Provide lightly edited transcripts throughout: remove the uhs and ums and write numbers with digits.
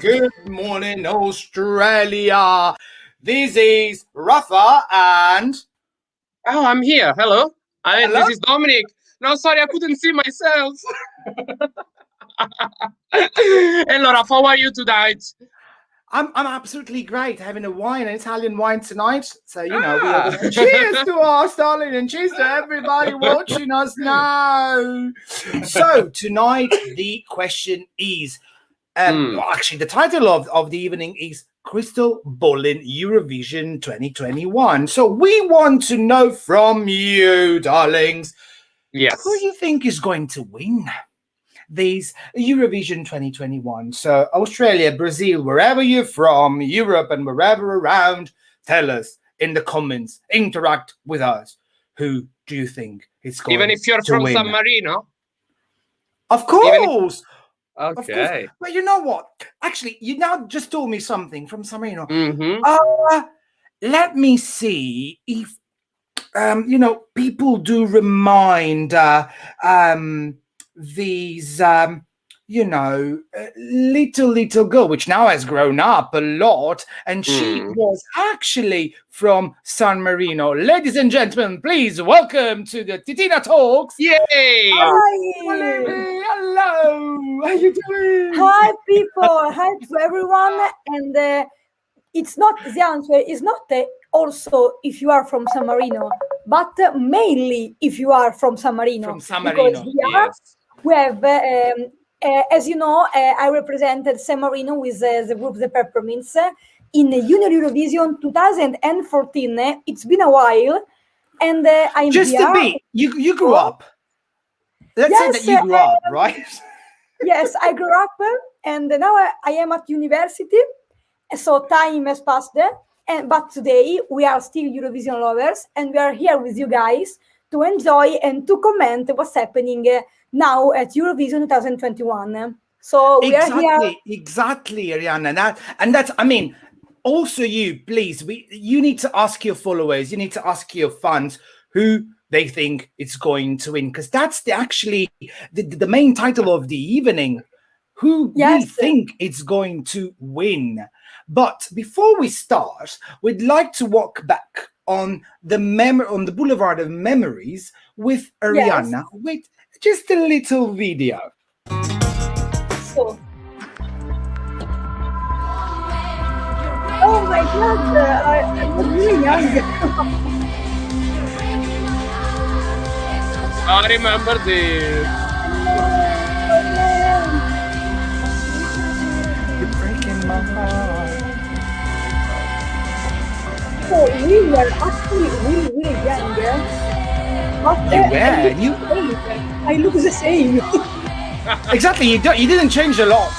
Good morning, Australia. This is Rafa and... Oh, I'm here. Hello. Hello? This is Dominic. No, sorry, I couldn't see myself. Hello, Rafa. How are you tonight? I'm absolutely great, having a wine, an Italian wine tonight. So, we are going to cheers to us, darling, and cheers to everybody watching us now. So, tonight, the question is, actually, the title of the evening is Crystal Ballin' Eurovision 2021. So, we want to know from you, darlings, who you think is going to win these Eurovision 2021. So Australia, Brazil, wherever you're from, Europe and wherever around, tell us in the comments, interact with us. Who do you think is going to win? Even if you're from San Marino? Of course! Okay. Of course. But you know what? Actually, you now just told me something from San Marino. Let me see if, people do remind these little girl, which now has grown up a lot, and she was actually from San Marino. Ladies and gentlemen, please welcome to the Titina Talks. Yay! Hi! Ulivi, hello! How you doing? Hi, people! Hi to everyone. And it's not the answer is not also if you are from San Marino, but mainly if you are from San Marino. From San Marino, we have, as you know, I represented San Marino with the group The Peppermints in Junior Eurovision 2014. It's been a while, and I'm just here. A bit. You grew up. Let's say that you grew up, right? Yes, I grew up, and now I am at university. So time has passed, but today we are still Eurovision lovers, and we are here with you guys to enjoy and to comment what's happening now at Eurovision 2021. So we are here. Exactly, Arianna. That's. I mean, also you, please. You need to ask your followers. You need to ask your fans who they think it's going to win, because that's the main title of the evening. Who we think it's going to win. But before we start, we'd like to walk back on the boulevard of memories with Arianna with just a little video. So. Oh my God! I'm really young. I remember this. You're breaking my heart. So we were actually really young. But I look the same. Exactly, you didn't change a lot.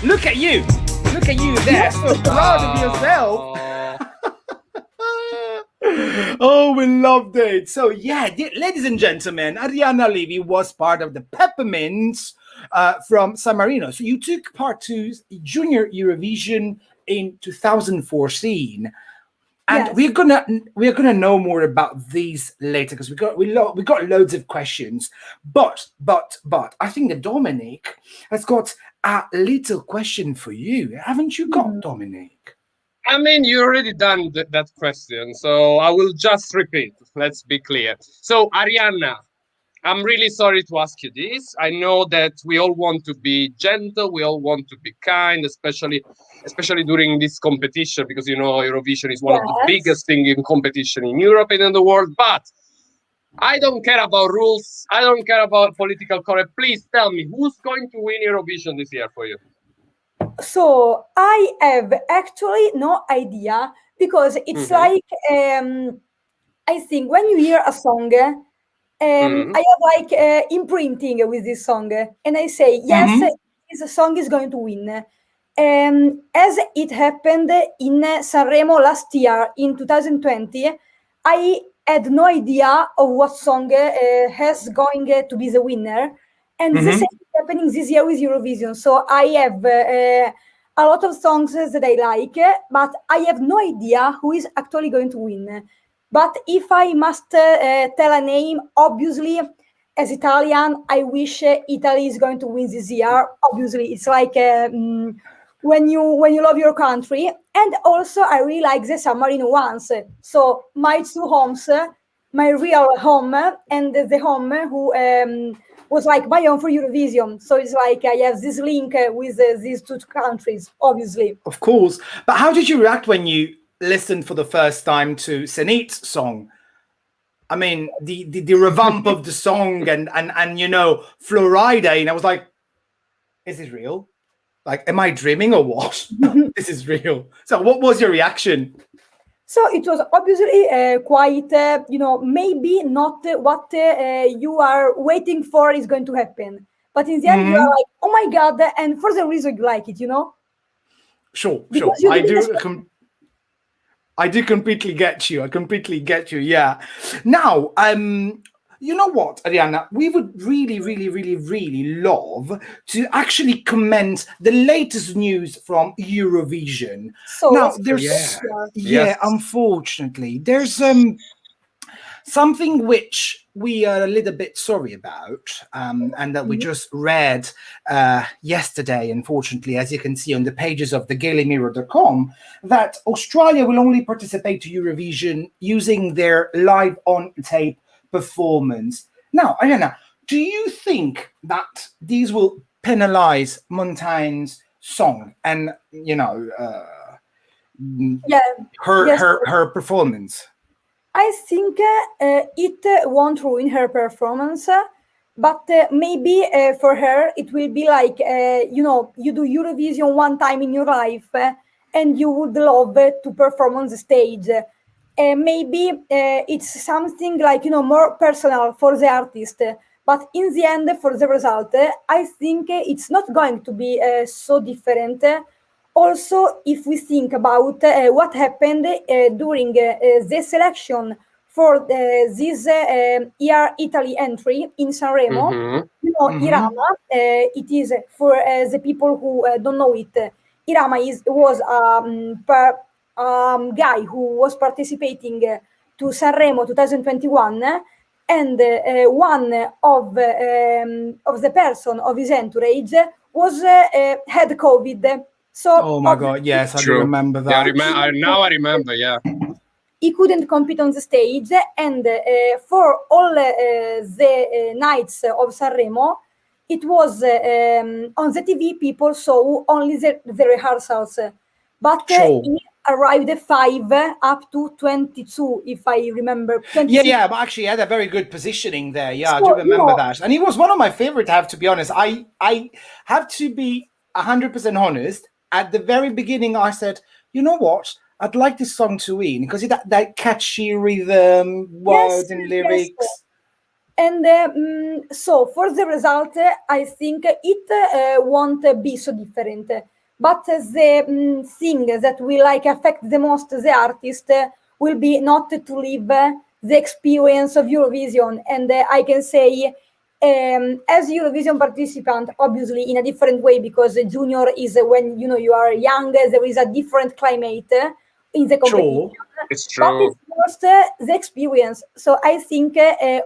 Look at you there, so proud of yourself. Oh, we loved it. So ladies and gentlemen, Arianna Ulivi was part of the Peppermints from San Marino. So you took part to Junior Eurovision in 2014. And we're gonna know more about these later, because we got loads of questions. But I think that Dominic has got a little question for you. Haven't you got, Dominic? I mean, you already done that question, so I will just repeat. Let's be clear. So, Arianna, I'm really sorry to ask you this. I know that we all want to be gentle, we all want to be kind, especially during this competition, because Eurovision is one of the biggest things in competition in Europe and in the world. But I don't care about rules. I don't care about political correct. Please tell me, who's going to win Eurovision this year for you? So I have actually no idea, because it's like I think when you hear a song. I have imprinting with this song, and I say yes, this song is going to win. As it happened in Sanremo last year in 2020, I had no idea of what song has going to be the winner, and the same is happening this year with Eurovision. So I have a lot of songs that I like, but I have no idea who is actually going to win. But if I must tell a name, obviously, as Italian, I wish Italy is going to win this year. Obviously, it's like when you love your country. And also I really like the submarine ones. So my two homes, my real home and the home who was like my home for Eurovision. So it's like I have this link with these two countries, obviously. Of course. But how did you react when you listened for the first time to Zenit's song? I mean, the revamp of the song and you know, Florida, and I was like, is this real? Like, am I dreaming or what? This is real. So what was your reaction? So it was obviously quite, maybe not what you are waiting for is going to happen. But in the end, you are like, oh my God, and for the reason you like it, you know? Sure. I do completely get you. I completely get you. Yeah. Now, you know what, Arianna? We would really, really, really, really love to actually comment the latest news from Eurovision. So now, there's unfortunately, there's something which we are a little bit sorry about, and that we just read yesterday, unfortunately, as you can see on the pages of thegailymirror.com, that Australia will only participate to Eurovision using their live on tape performance. Now, Arianna, do you think that these will penalize Montaigne's song and, you know, her performance? I think it won't ruin her performance, but maybe for her it will be like, you do Eurovision one time in your life and you would love to perform on the stage. Maybe it's something like, more personal for the artist. But in the end, for the result, I think it's not going to be so different. Also, if we think about what happened during the selection for this year Italy entry in Sanremo, Irama, it is for the people who don't know it. Irama was a guy who was participating to Sanremo 2021, and one of the person of his entourage was had COVID. So, oh my God, yes, I do remember that. I remember, yeah. He couldn't compete on the stage, and for all the nights of Sanremo, it was on the TV, people saw only the rehearsals. But he arrived at 5 up to 22, if I remember. 26. Yeah, but actually he had a very good positioning there. Yeah, so, I do remember that. And he was one of my favorite, I have to be honest. I have to be 100% honest. At the very beginning, I said, you know what? I'd like this song to win because that catchy rhythm, words and lyrics. Yes. And so for the result, I think it won't be so different. But the thing that will affect the most the artist will be not to live the experience of Eurovision. And I can say, as Eurovision participant, obviously in a different way, because junior is when you are young, there is a different climate in the competition. Sure. It's true. But it's most the experience. So I think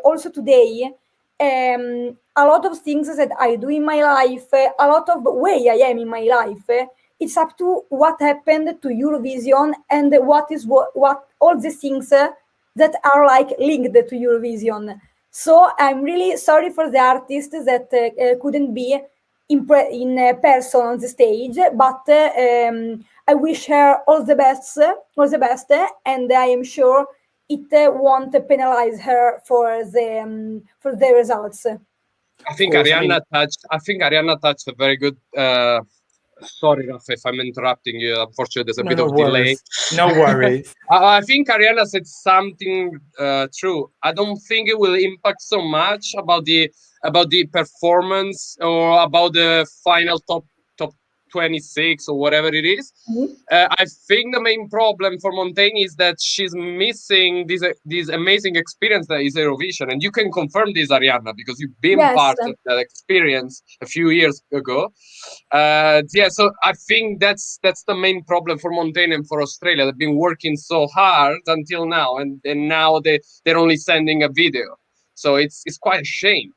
also today, a lot of things that I do in my life, a lot of way I am in my life, it's up to what happened to Eurovision and what all the things that are linked to Eurovision. So I'm really sorry for the artist that couldn't be in person on the stage, but I wish her all the best, and I am sure it won't penalize her for the results. I think Arianna touched a very good. Sorry, Rafa, if I'm interrupting you. Unfortunately, there's a bit of delay. No worries. I think Arianna said something true. I don't think it will impact so much about the performance or about the final top 26 or whatever it is. Mm-hmm. I think the main problem for Montaigne is that she's missing this amazing experience that is Eurovision, and you can confirm this, Arianna, because you've been part of that experience a few years ago. So I think that's the main problem for Montaigne and for Australia. They've been working so hard until now, and now they're only sending a video. So it's quite a shame.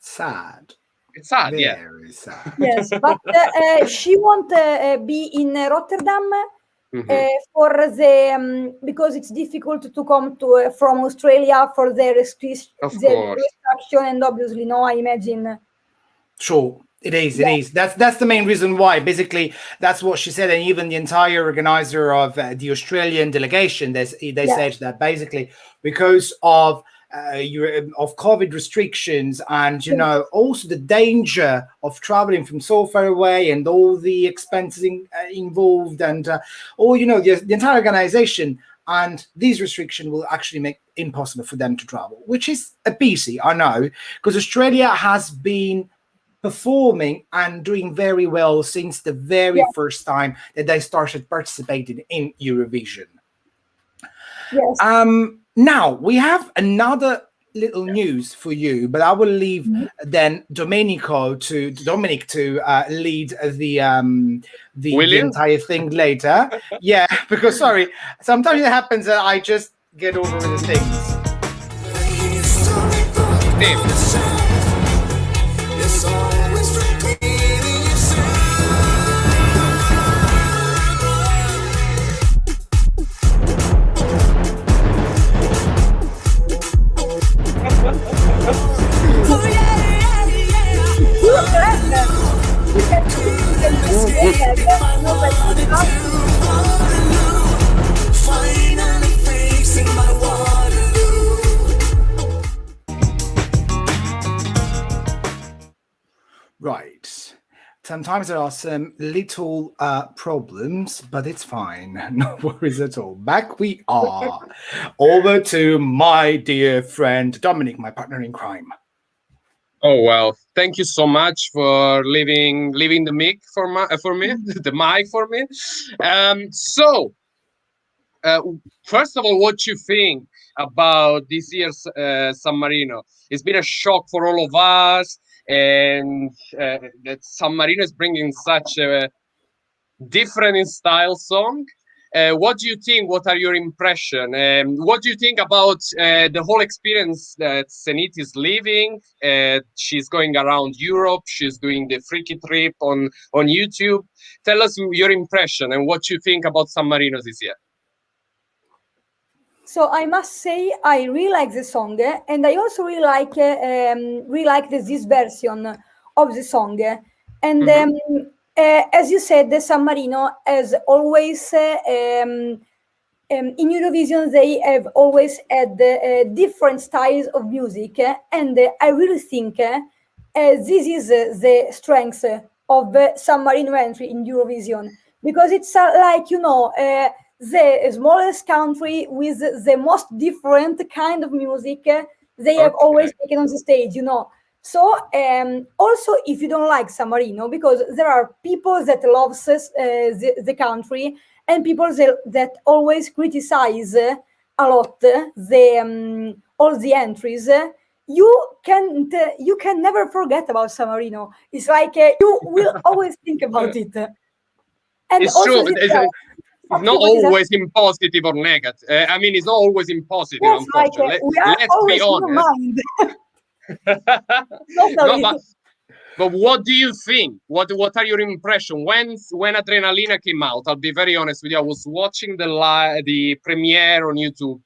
Sad. It's sad, Very sad. Yes, but she won't be in Rotterdam for the because it's difficult to come to from Australia for the restriction, and obviously, no, I imagine. Sure, it is. It is. That's the main reason why. Basically, that's what she said, and even the entire organizer of the Australian delegation, they said that basically because of COVID restrictions, and also the danger of traveling from so far away, and all the expenses involved, and the entire organization, and these restrictions will actually make it impossible for them to travel, which is a pity, I know, because Australia has been performing and doing very well since the very first time that they started participating in Eurovision. Yes. Now we have another little news for you, but I will leave then Dominic to lead the entire thing later. Yeah, because sorry, sometimes it happens that I just get over with the things. Right. Sometimes there are some little problems, but it's fine. No worries at all. Back we are. Over to my dear friend Dominic, my partner in crime. Oh well, thank you so much for leaving the mic for me, the mic for me. First of all, what you think about this year's San Marino? It's been a shock for all of us, and that San Marino is bringing such a different in style song. What do you think? What are your impressions? What do you think about the whole experience that Zenit is living? She's going around Europe. She's doing the freaky trip on YouTube. Tell us your impression and what you think about San Marino this year. So I must say I really like the song, and I also really like this version of the song. And as you said, the San Marino has always in Eurovision they have always had different styles of music, and I really think this is the strength of San Marino entry in Eurovision, because it's the smallest country with the most different kind of music they have always taken on the stage, So also, if you don't like San Marino, because there are people that loves the country, and people that always criticize a lot all the entries, you can never forget about San Marino. It's like you will always think about it. And it's true. It's not always in positive or negative. I mean, it's not always in positive, unfortunately. Let's be honest. But what do you think? What are your impressions? When Adrenalina came out, I'll be very honest with you, I was watching the premiere on YouTube.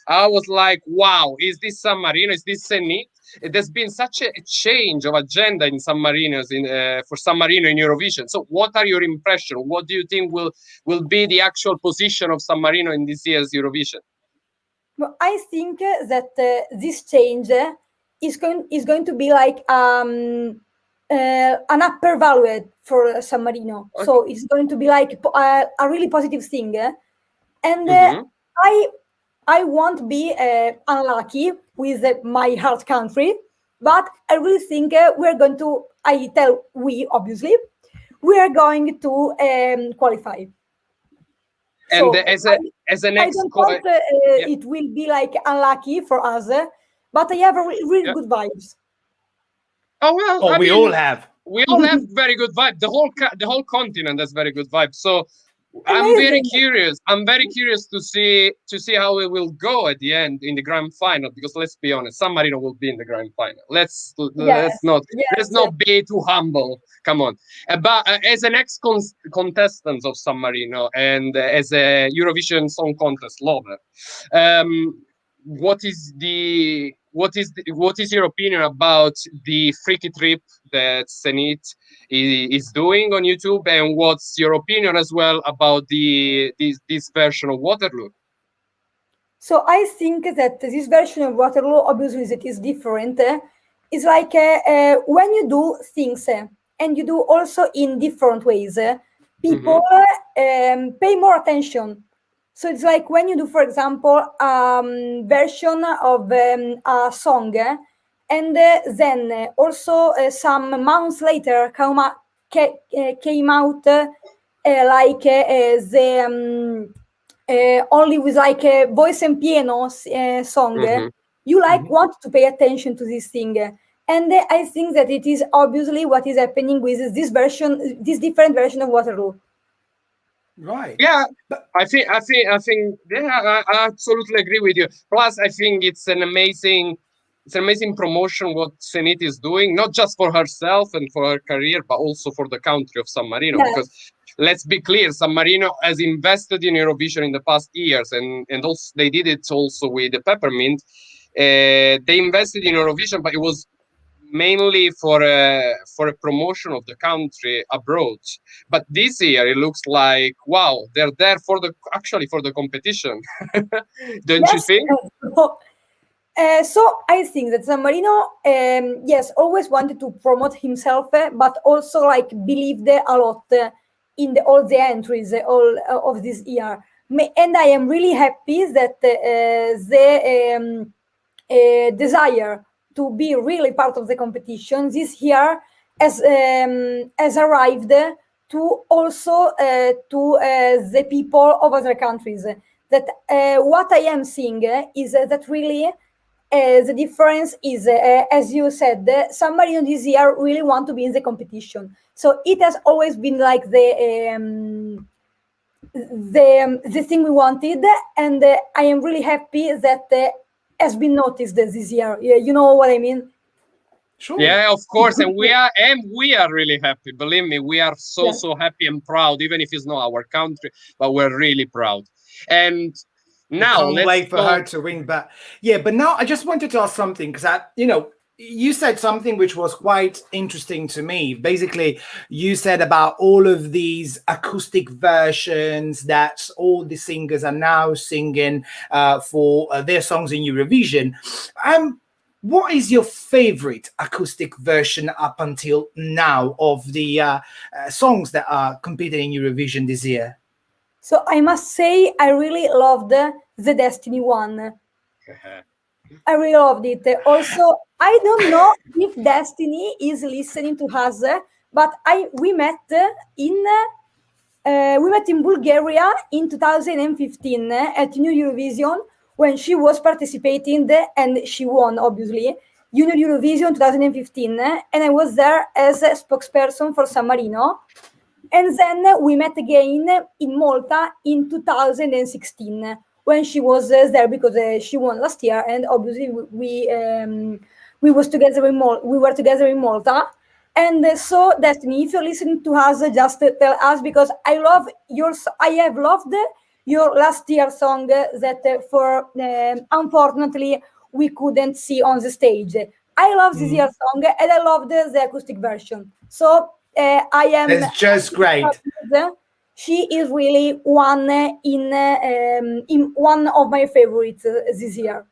I was like, wow, is this San Marino? Is this Zenit? There's been such a change of agenda in San Marino for San Marino in Eurovision. So what are your impressions? What do you think will be the actual position of San Marino in this year's Eurovision? Well, I think that this change is going to be like an upper value for San Marino. Okay. So it's going to be like a really positive thing. And I won't be unlucky with my heart country, but I really think we are going to qualify. And so as a next, I don't thought it will be like unlucky for us, but I have really good vibes. Oh well, we all have. We all have very good vibes. The whole continent has very good vibes. So I'm very curious. I'm very curious to see how it will go at the end in the grand final. Because let's be honest, San Marino will be in the grand final. Let's not be too humble. Come on. But as an contestant of San Marino and as a Eurovision Song Contest lover, what is your opinion about the freaky trip that Zenit is doing on YouTube, and what's your opinion as well about this version of Waterloo? So I think that this version of Waterloo, obviously, it is different. It's like when you do things and you do also in different ways, people pay more attention. So it's like when you do, for example, version of a song, and then also some months later came out like the only with like a voice and piano song. You like want to pay attention to this thing, and I think that it is obviously what is happening with this different version of Waterloo. Right. Yeah, I think yeah, I absolutely agree with you. Plus, I think it's an amazing promotion what Zenit is doing, not just for herself and for her career, but also for the country of San Marino. Yes. Because let's be clear, San Marino has invested in Eurovision in the past years, and also they did it also with the Peppermint. They invested in Eurovision, but it was mainly for a promotion of the country abroad. But this year it looks like, wow, they're there for the competition. Don't you think? So I think that San Marino, yes, always wanted to promote himself, but also like believed a lot in all the entries of this year. And I am really happy that the desire to be really part of the competition this year has arrived to also to the people of other countries. That what I am seeing is that really the difference is, as you said, San Marino this year really want to be in the competition. So it has always been like the thing we wanted, and I am really happy that has been noticed this year. You know what I mean? Sure. Yeah, of course, and we are really happy. Believe me, we are so happy and proud, even if it's not our country, but we're really proud. And now let's wait for her to win. But now I just wanted to ask something, because you said something which was quite interesting to me. Basically, you said about all of these acoustic versions that all the singers are now singing for their songs in Eurovision. What is your favorite acoustic version up until now of the songs that are competing in Eurovision this year? So I must say I really loved the Destiny one. I really loved it. Also, I don't know if Destiny is listening to us, but we met in Bulgaria in 2015 at New Eurovision, when she was participating and she won, obviously, Junior Eurovision 2015, and I was there as a spokesperson for San Marino. And then we met again in Malta in 2016 when she was there, because she won last year, and obviously we were together in Malta. And so Destiny, if you're listening to us, just tell us, because I have loved your last year song that unfortunately we couldn't see on the stage. I love this year's song, and I loved the acoustic version. So I am. That's just great. She is really one in one of my favorites this year.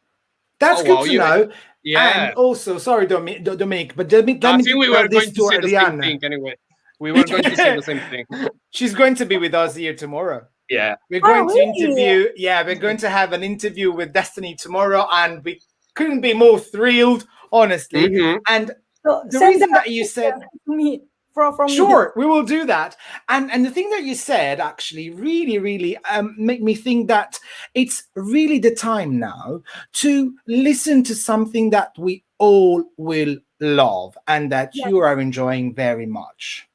That's good to know. Yeah. And also, sorry, Dominic, but let me I think we were going to say the same thing anyway. We were going to say the same thing. She's going to be with us here tomorrow. Yeah. We're going to interview. Yeah, we're going to have an interview with Destiny tomorrow, and we couldn't be more thrilled, honestly. And so the reason that you said me. From sure, we will do that. And the thing that you said actually really make me think that it's really the time now to listen to something that we all will love and that you are enjoying very much.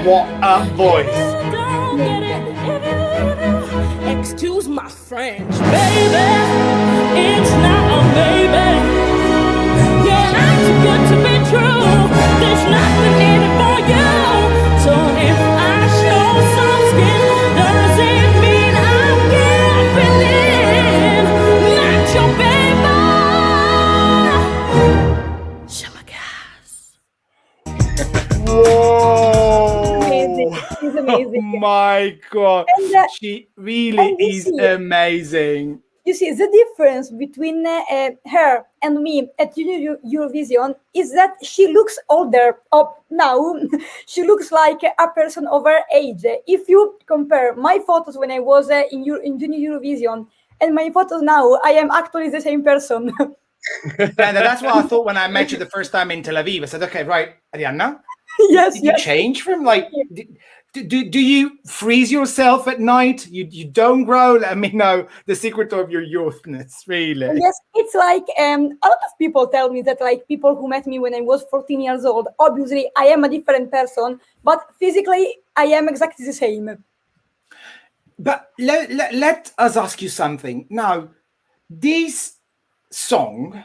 What a voice. Excuse my French, baby. It's not a baby. Yeah, I'm too good to be true. There's nothing in it for you. So if I show some skin, does it mean I'm giving in? Not your baby. Shamagas. Whoa. Amazing. She's amazing. Oh my God. And, she really and you is see- amazing. You see, the difference between her and me at Eurovision is that she looks older. Now she looks like a person of her age. If you compare my photos when I was in Junior Eurovision and my photos now, I am actually the same person. And that's what I thought when I met you the first time in Tel Aviv. I said, okay, right, Arianna, Yes, did you change from like, do you freeze yourself at night? You don't grow? Let me know the secret of your youthness, really. Yes, it's like a lot of people tell me that, like, people who met me when I was 14 years old, obviously I am a different person, but physically I am exactly the same. But let us ask you something. Now, this song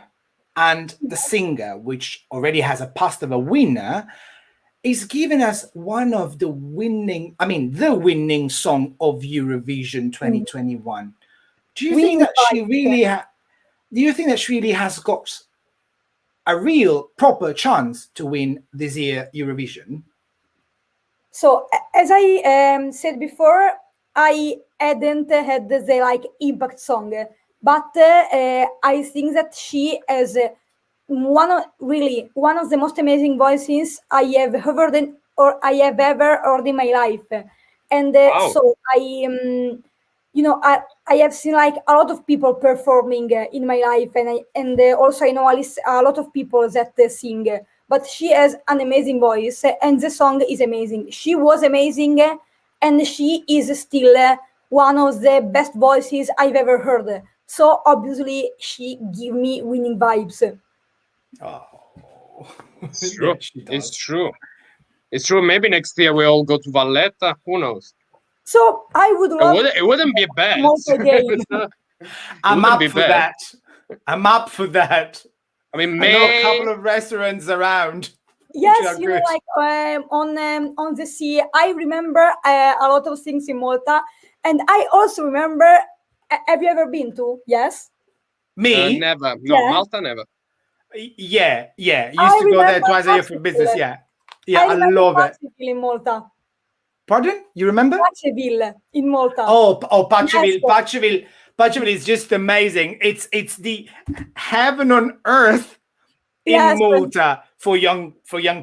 and the singer, which already has a past of a winner, is giving us one of the winning song of Eurovision 2021. Do you think that she really has got a real proper chance to win this year Eurovision? So as I said before, I hadn't had the like impact song, but I think that she has one of the most amazing voices I have heard I have ever heard in my life, and Wow. so I I have seen like a lot of people performing in my life, and also I know a lot of people that sing. But she has an amazing voice, and the song is amazing. She was amazing, and she is still one of the best voices I've ever heard. So obviously, she give me winning vibes. Oh, It's true. Yeah, she does. It's true. It's true. Maybe next year we all go to Valletta. Who knows? So I would love It wouldn't be bad. Malta game. I'm wouldn't up be for bad. that. I'm up for that. I mean, I know a couple of restaurants around. Yes, are you know, good. like on the sea. I remember a lot of things in Malta, and I also remember. Have you ever been to? Yes. Me? never. No, Yeah. Malta never. Yeah. I Used to go there remember twice a year for Patseville. business. Yeah, I remember love it. Patseville in Malta. Pardon? You remember? Patseville in Malta. Oh, Patseville. Yes. Patseville is just amazing. It's the heaven on earth in Yes, but- Malta for young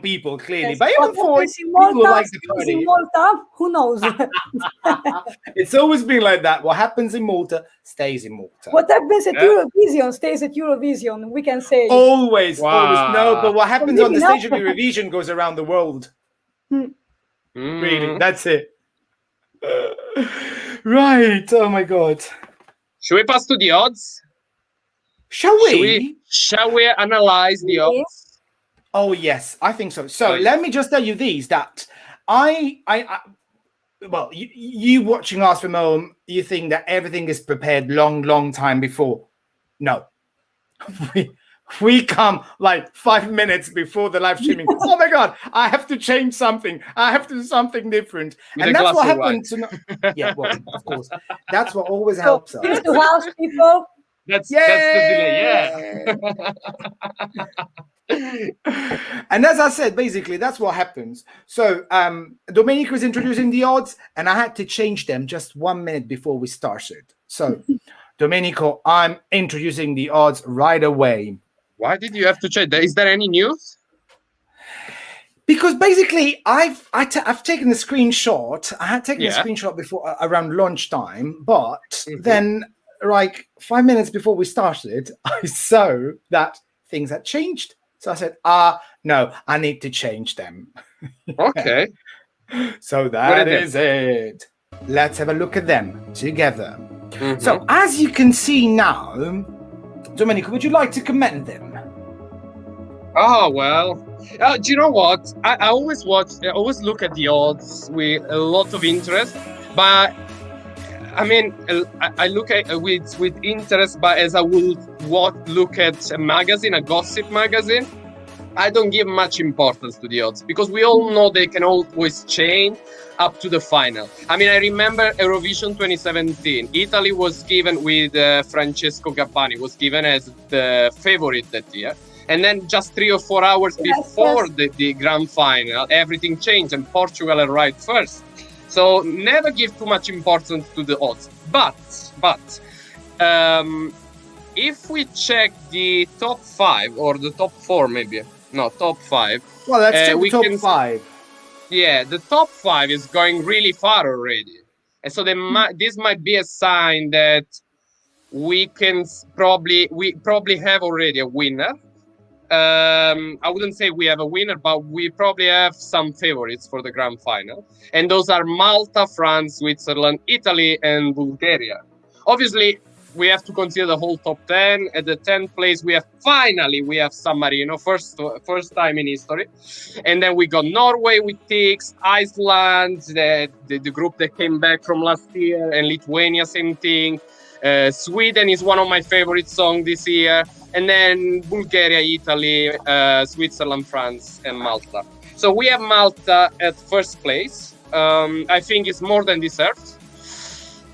people, clearly. Yes, But even what for happens in people who Malta, like the stays in party. Malta, who knows? It's always been like that. What happens in Malta stays in Malta. What happens at Yeah. Eurovision stays at Eurovision, we can say. Always. No, Wow. but what happens Maybe on the not. stage of Eurovision goes around the world. Really, Mm. that's it. Right. Oh my God. Should we pass to the odds? Shall we? Shall we analyze the Okay. odds? Oh yes, I think so. So Oh, yeah. let me just tell you these that I well, you watching us from home, you think that everything is prepared long time before. No, we come like 5 minutes before the live streaming. Oh my God, I have to change something. I have to do something different, With a and that's glass what of happened to. Yeah, well, of course, that's what always helps us. Here's to house people. That's the delay. Yeah. And as I said, basically, that's what happens. So Domenico is introducing the odds, and I had to change them just 1 minute before we started. So, Domenico, I'm introducing the odds right away. Why did you have to check? Is there any news? Because basically, I've taken a screenshot. I had taken a Yeah. screenshot before around lunchtime, but then, like 5 minutes before we started, I saw that things had changed. So I said, no, I need to change them. Okay. So What that are is it. Let's have a look at them together. Mhm. So as you can see now, Domenico, would you like to comment them? Oh well. Do you know what? I always look at the odds with a lot of interest, but I mean, I look at with interest, but as I will look at a magazine, a gossip magazine, I don't give much importance to the odds because we all know they can always change up to the final. I mean, I remember Eurovision 2017. Italy was given with Francesco Gabbani, was given as the favorite that year. And then just 3 or 4 hours before the grand final, everything changed and Portugal arrived first. So never give too much importance to the odds. But if we check the top 5 or the top 4 maybe, no, top 5. Well, let's check the top 5. Yeah, the top 5 is going really far already. And so this might be a sign that we probably have already a winner. I wouldn't say we have a winner, but we probably have some favorites for the grand final. And those are Malta, France, Switzerland, Italy, and Bulgaria. Obviously, we have to consider the whole top 10. At the 10th place, we have San Marino, first time in history. And then we got Norway with Tix, Iceland, the group that came back from last year, and Lithuania, same thing. Sweden is one of my favorite songs this year. And then Bulgaria, Italy, Switzerland, France, and Malta. So we have Malta at first place. I think it's more than deserved.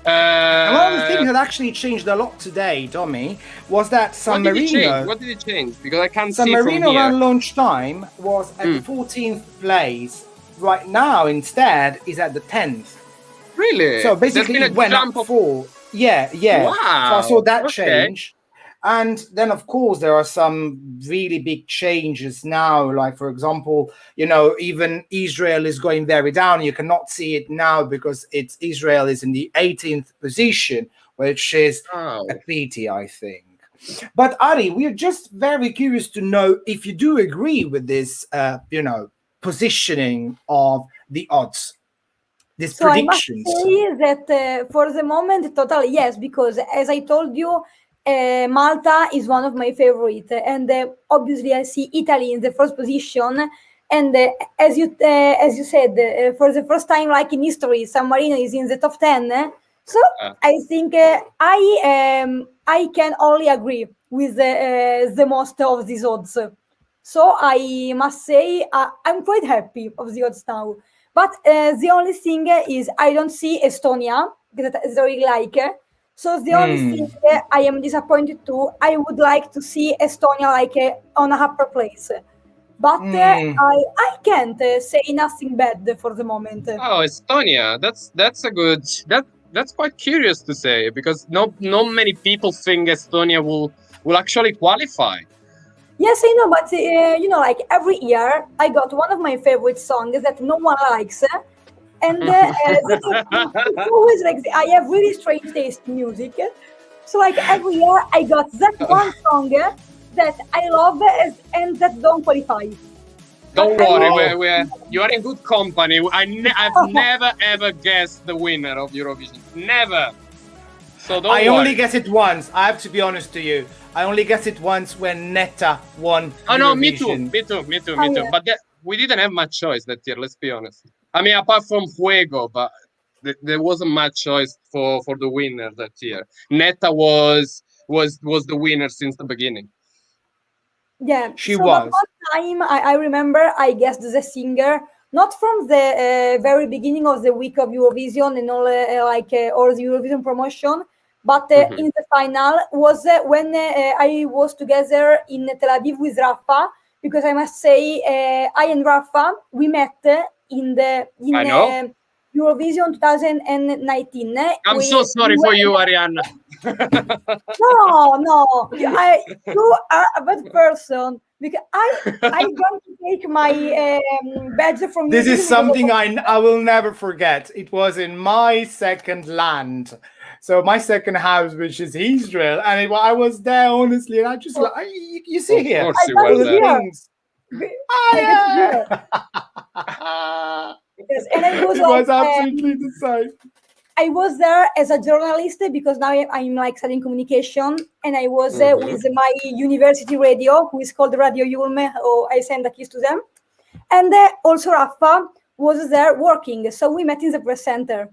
Another thing that actually changed a lot today, Tommy, was that San Marino. What did it change? Because I can't see from here. San Marino around lunchtime was at the 14th place. Right now, instead, is at the 10th. Really? So basically, it went up 4. Yeah. Wow. So I saw that change. And then, of course, there are some really big changes now. Like, for example, even Israel is going very down. You cannot see it now because Israel is in the 18th position, which is a pity, I think. But Ari, we are just very curious to know if you do agree with this, positioning of the odds, these predictions. I must say that for the moment, totally yes, because as I told you, Malta is one of my favorites, and obviously I see Italy in the first position. And as you said, for the first time, like in history, San Marino is in the top 10. So I think I can only agree with the most of these odds. So I must say I'm quite happy of the odds now. But the only thing is I don't see Estonia that I really like. So the only thing I am disappointed to, I would like to see Estonia on a upper place. But I can't say nothing bad for the moment. Oh, Estonia, that's quite curious to say, because not many people think Estonia will actually qualify. Yes, I know, but every year I got one of my favorite songs that no one likes. And it's always I have really strange taste in music. So every year I got that one song that I love and that don't qualify. Don't worry, you are in good company. I've never ever guessed the winner of Eurovision. Never. So don't worry. Only guessed it once. I have to be honest to you. I only guessed it once when Netta won Eurovision. Oh no, me too. Yeah. But we didn't have much choice that year, let's be honest. I mean, apart from Fuego, but there wasn't much choice for the winner that year. Netta was the winner since the beginling. Yeah, she was. One time I remember I guessed the singer, not from the very beginning of the week of Eurovision and all or the Eurovision promotion, but in the final was when I was together in Tel Aviv with Rafa, because I must say I and Rafa we met in Eurovision 2019. I'm so sorry for you, Arianna. No, you are a bad person, because I'm going to take my badge from. This is something I will never forget. It was in my second land, so my second house, which is Israel, and I was there honestly, and I just you see here, of course you were there. Yes, and it was absolutely the same. I was there as a journalist because now I'm like studying communication, and I was with my university radio, who is called Radio Ulm. I sent a kiss to them, and also Rafa was there working. So we met in the press center.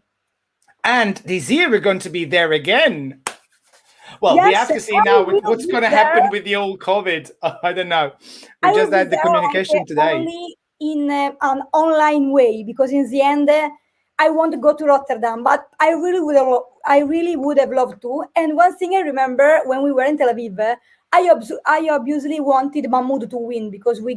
And this year we're going to be there again. Well, Yes, we have to see now what's going to happen with the old COVID. I don't know. We just had the communication today. Only in an online way, because in the end, I want to go to Rotterdam, but I really would have loved to. And one thing I remember when we were in Tel Aviv, I obviously wanted Mahmoud to win because we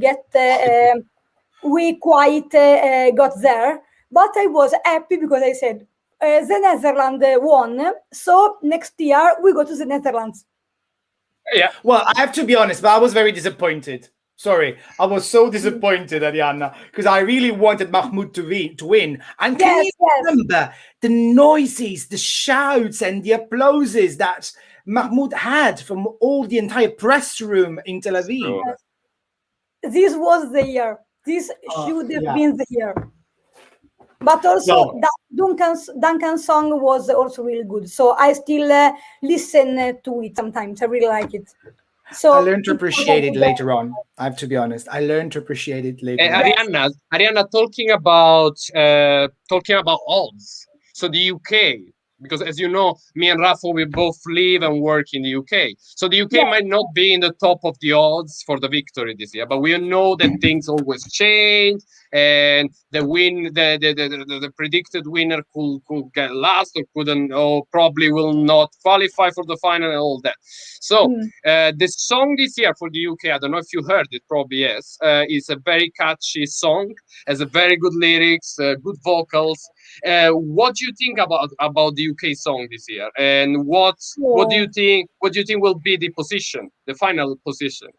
quite got there. But I was happy because I said the Netherlands won, so next year we go to the Netherlands. Yeah. Well, I have to be honest, but I was very disappointed. Sorry, I was so disappointed, Arianna, because I really wanted Mahmoud to win. And can you remember the noises, the shouts, and the applauses that Mahmoud had from the entire press room in Tel Aviv? Yes. This was the year. This should have been the year. But also, Duncan's song was also really good. So I still listen to it sometimes. I really like it. So I learned to appreciate it later on. I have to be honest. I learned to appreciate it later on. Arianna, talking about odds. So the UK, because as you know, me and Rafa, we both live and work in the UK. So the UK might not be in the top of the odds for the victory this year, but we know that things always change, and the predicted winner could get last or couldn't, or probably will not qualify for the final and all that. So the song this year for the UK, I don't know if you heard it, probably yes, is a very catchy song, has a very good lyrics, good vocals. What do you think about the UK song this year, and what do you think will be the final position?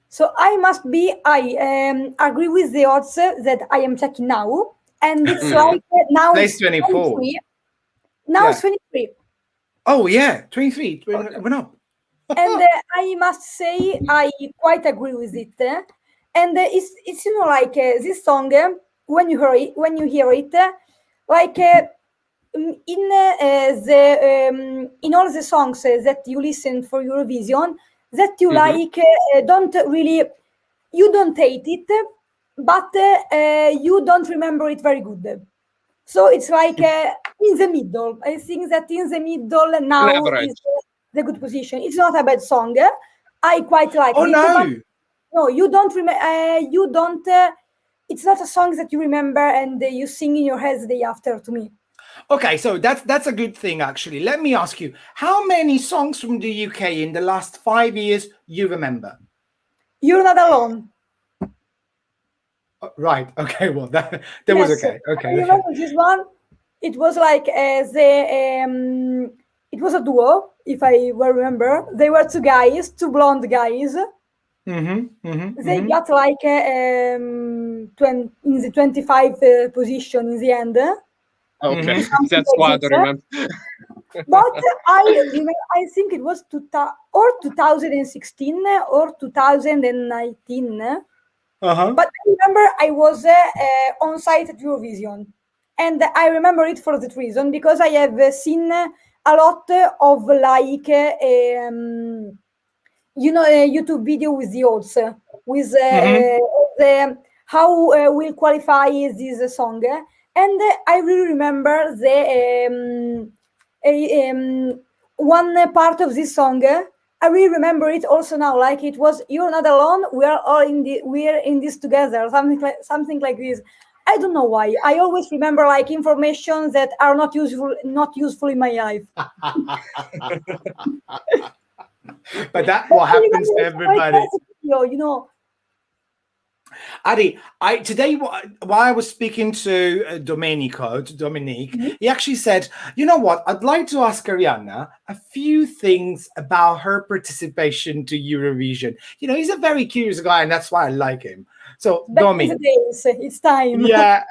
So I agree with the odds that I am checking now, and it's like now it's 24. Now it's 23. Oh yeah, 23. Went up. And I must say I quite agree with it. And it's like this song when you hear it, like in all the songs that you listen for Eurovision, that you like, you don't hate it, but you don't remember it very good. So it's like in the middle. I think that in the middle now is the good position. It's not a bad song. I quite like it. No, you don't remember. It's not a song that you remember and you sing in your head the day after. To me. Okay, so that's a good thing actually. Let me ask you, how many songs from the UK in the last 5 years you remember? You're Not Alone. Right. Okay. Well, that was okay. Okay. I remember this one. It was like it was a duo, if I well remember. They were two blonde guys. They got like in the 25 position in the end. Okay, that's why I don't remember. But I think it was 2016 or 2019. But I remember I was on site at Eurovision, and I remember it for that reason, because I have seen a lot of like a YouTube video with the odds, with how will qualify this song, and I really remember the one part of this song. I really remember it also now, like it was "You're Not Alone. We're in this together." Something like this. I don't know why. I always remember like information that are not useful in my life. But that's what happens to everybody. Adi, today while I was speaking to Dominique, he actually said, you know what, I'd like to ask Arianna a few things about her participation to Eurovision. He's a very curious guy, and that's why I like him. So, Domi. It's time. Yeah.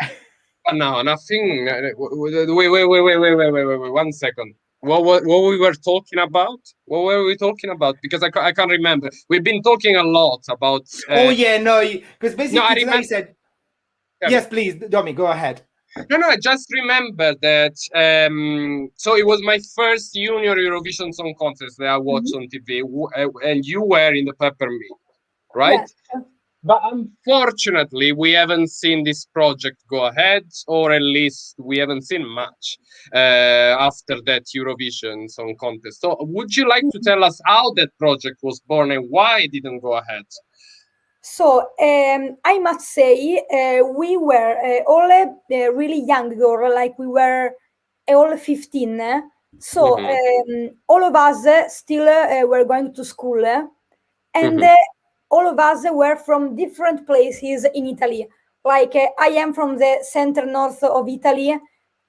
No, nothing. Wait, 1 second. What we were talking about? What were we talking about? Because I can't remember. We've been talking a lot about. Because basically today he said. Yes, please, Domi, go ahead. No, I just remember that. So it was my first Junior Eurovision Song Contest that I watched on TV, and you were in the Peppermint, right? Yes. But unfortunately, we haven't seen this project go ahead, or at least we haven't seen much after that Eurovision Song Contest. So, would you like to tell us how that project was born and why it didn't go ahead? So I must say we were all really young girl, like we were all 15. So all of us still were going to school, and all of us were from different places in Italy. Like I am from the center north of Italy.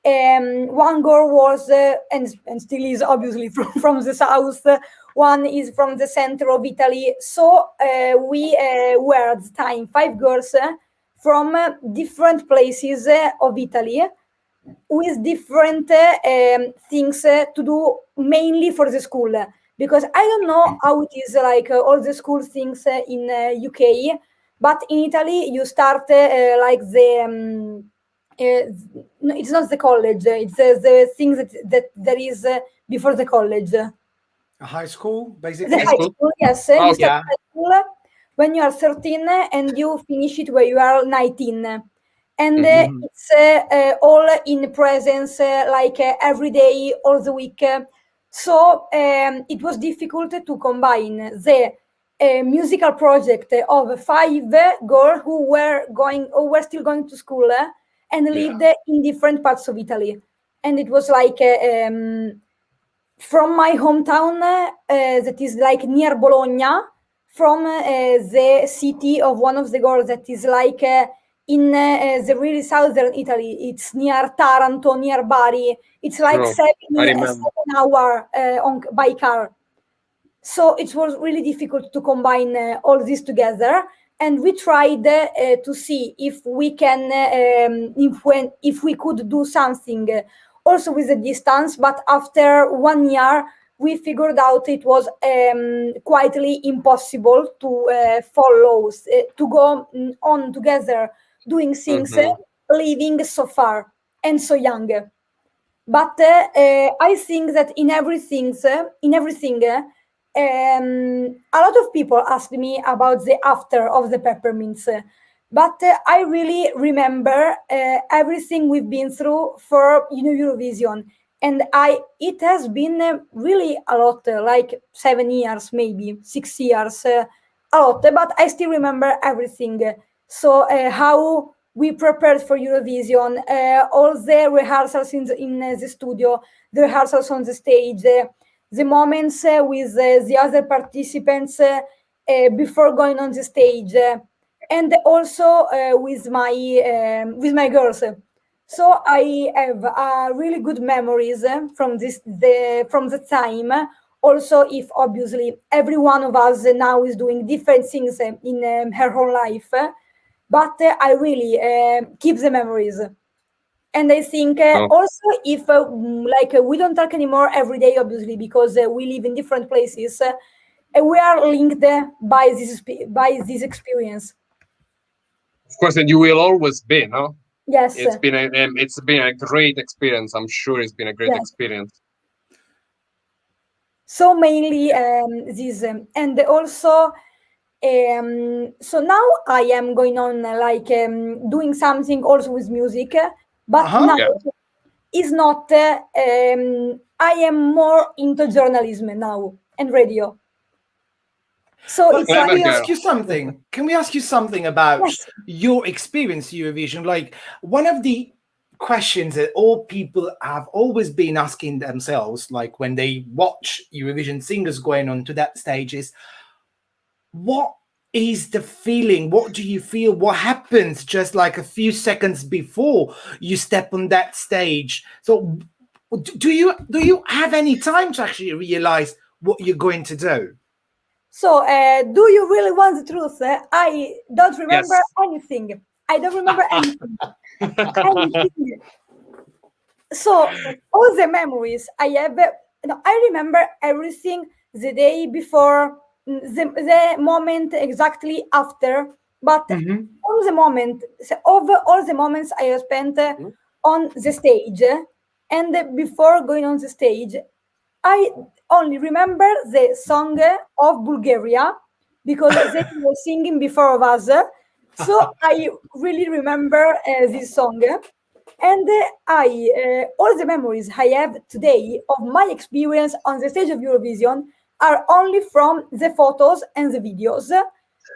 One girl was and still is obviously from the south. One is from the center of Italy. So we were at the time 5 girls from different places of Italy with different things to do mainly for the school, because I don't know how it is like all the school things in UK, but in Italy you start like the no, it's not the college, it's the things that there is before the college, A high school, basically. the high school. Yes, Oh, you start yeah. high school when you are 13 and you finish it when you are 19, and it's all in presence, like every day, all the week. So it was difficult to combine the musical project of 5 girls who were still going to school and lived in different parts of Italy. And it was like from my hometown, that is like near Bologna, from the city of one of the girls that is like in the really southern Italy. It's near Taranto, near Bari. It's like True. 7 hour by car. So it was really difficult to combine all this together. And we tried to see if we can, if we could do something also with the distance. But after 1 year, we figured out it was quietly impossible to follow, to go on together doing things, living so far and so young. But I think that in everything, a lot of people ask me about the after of the peppermints, but I really remember everything we've been through for Eurovision, and it has been really a lot, like 7 years, maybe 6 years, a lot. But I still remember everything. So how we prepared for Eurovision, all the rehearsals in the studio, the rehearsals on the stage, the moments with the other participants before going on the stage, and also with my girls. So I have really good memories from the time. Also, if obviously every one of us now is doing different things in her whole life, but I really keep the memories. And I think also if we don't talk anymore every day, obviously, because we live in different places, we are linked by this experience. Of course, and you will always be, no? Yes. It's been a great experience. I'm sure it's been a great experience. So mainly this, and also. So now I am going on doing something also with music, but now is not. I am more into journalism now and radio. So but can we ask you something? Can we ask you something about your experience Eurovision? Like, one of the questions that all people have always been asking themselves, like when they watch Eurovision singers going on to that stage, is what is the feeling? What do you feel? What happens just like a few seconds before you step on that stage? So do you have any time to actually realize what you're going to do? So do you really want the truth? I don't remember anything. I don't remember anything. Anything. So all the memories I have, I remember everything the day before, the moment exactly after, but all the moment of all the moments I have spent on the stage, and before going on the stage, I only remember the song of Bulgaria because they were singing before of us. So I really remember this song. And all the memories I have today of my experience on the stage of Eurovision are only from the photos and the videos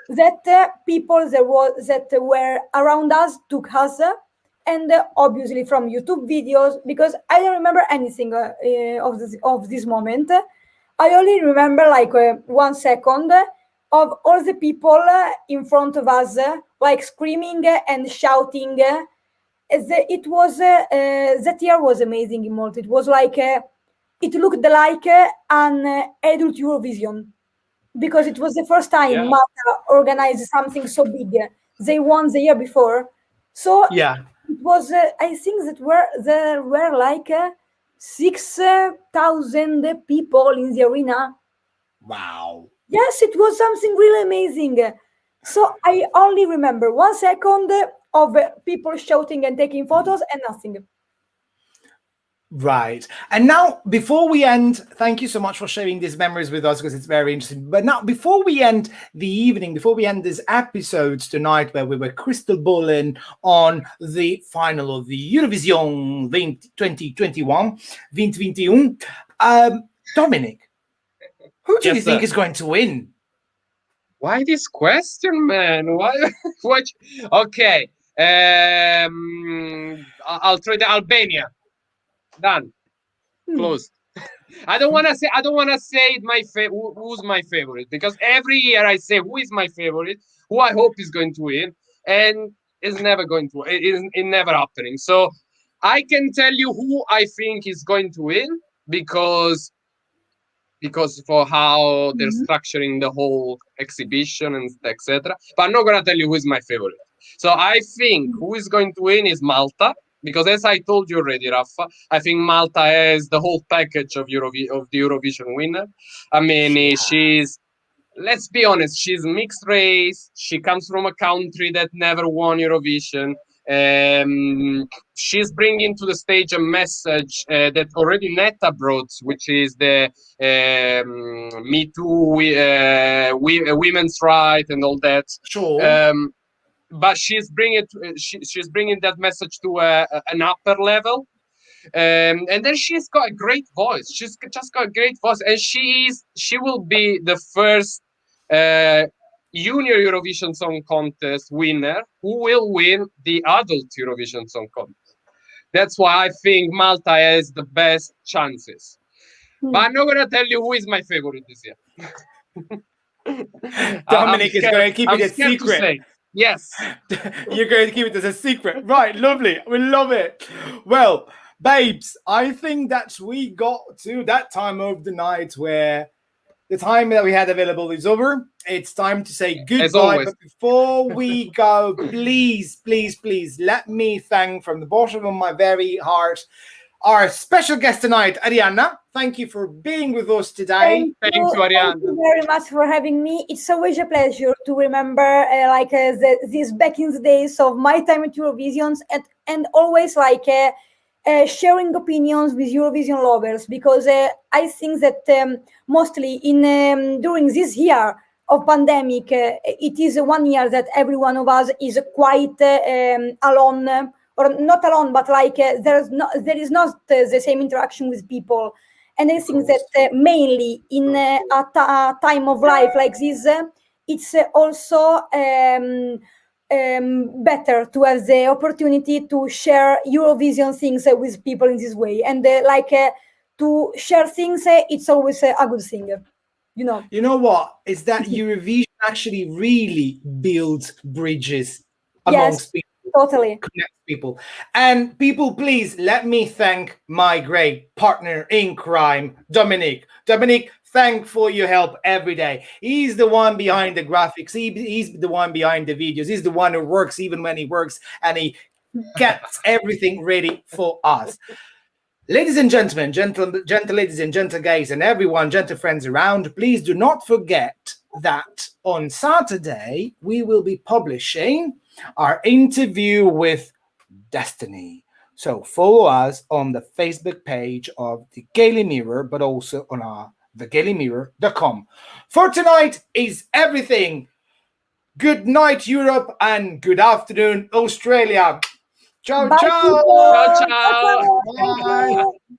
that people that were around us took us, and obviously from YouTube videos, because I don't remember anything of this moment. I only remember like 1 second of all the people in front of us, like screaming and shouting. It was that year was amazing in Malta. It was like it looked like an adult Eurovision because it was the first time Malta organized something so big. They won the year before, so Yeah. it was. I think that there were like 6,000 people in the arena. Wow. Yes, it was something really amazing. So I only remember 1 second of people shouting and taking photos and nothing. Right. And now, before we end, thank you so much for sharing these memories with us because it's very interesting. But now, before we end the evening, before we end this episode tonight, where we were crystal balling on the final of the Eurovision 2021, Dominic, who do you think is going to win? Why this question, man? Why? What? Okay. I'll try the Albania. Done. Closed. I don't want to say my who's my favorite, because every year I say who is my favorite, who I hope is going to win, and it's never going to. It's never happening. So I can tell you who I think is going to win because for how they're structuring the whole exhibition and etc. But I'm not gonna tell you who is my favorite. So I think who is going to win is Malta, because as I told you already, Rafa, I think Malta has the whole package of the Eurovision winner. I mean, she's, let's be honest, she's mixed race. She comes from a country that never won Eurovision. She's bringing to the stage a message that already Netta brought, which is the Me Too, women's right, and all that. Sure. But she's bringing that message to an upper level. And then she's got a great voice. She's just got a great voice, and she will be the first Junior Eurovision Song Contest winner who will win the Adult Eurovision Song Contest. That's why I think Malta has the best chances. But I'm not gonna tell you who is my favorite this year. Dominic is going to keep it a secret. Yes. You're going to keep it as a secret. Right, lovely. We love it. Well, babes, I think that we got to that time of the night where the time that we had available is over. It's time to say goodbye. But before we go, please, please, please, let me thank from the bottom of my very heart our special guest tonight, Arianna. Thank you for being with us today. Thank you, Arianna. Thank you very much for having me. It's always a pleasure to remember these back in the days of my time at Eurovision, and always sharing opinions with Eurovision lovers, because I think that mostly during this year of pandemic, it is 1 year that every one of us is quite alone. Or not alone, but there is not the same interaction with people, and I think that mainly in a time of life like this, it's also better to have the opportunity to share Eurovision things with people in this way, and to share things. It's always a good thing, you know. You know what? Is that Eurovision actually really builds bridges amongst people. Totally. Connect people. And people, please let me thank my great partner in crime, Dominic. Dominic, thank for your help every day. He's the one behind the graphics. He's the one behind the videos. He's the one who works even when he works, and he gets everything ready for us. Ladies and gentlemen, gentle ladies and gentle guys, and everyone, gentle friends around, please do not forget that on Saturday we will be publishing our interview with Destiny. So follow us on the Facebook page of the Gaily Mirror, but also on our thegailymirror.com. For tonight is everything. Good night, Europe, and good afternoon, Australia. Ciao, Bye, ciao. people. Ciao, ciao. Thank Bye. you.